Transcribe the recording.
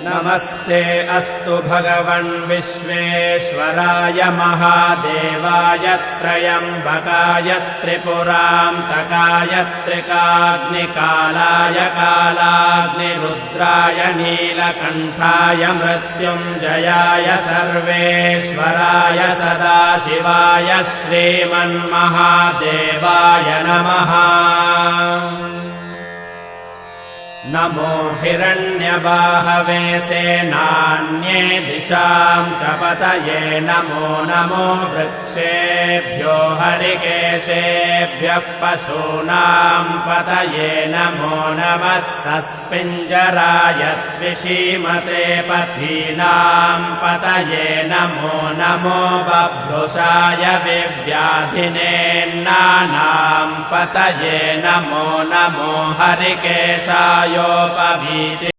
नमस्ते अस्तु भगवन् विश्वेश्वराय महादेवाय त्र्यम्बकाय त्रिपुरान्तकाय त्रिकाग्निकालाय कालाग्निरुद्राय नीलकण्ठाय मृत्युञ्जयाय सर्वेश्वराय सदाशिवाय श्रीमन्महादेवाय नमः। नमो हिरण्यबाहवे सेनान्ये दिशां च पतये नमो नमो वृक्षेभ्यो हरिकेशेभ्यः पशूनां पतये नमो नमः सस्पिञ्जराय द्विषीमते पथीनां पतये नमो नमो बभ्रुषाय विव्याधिनेन्नानां पतये नमो नमो हरिकेशाय योपवीति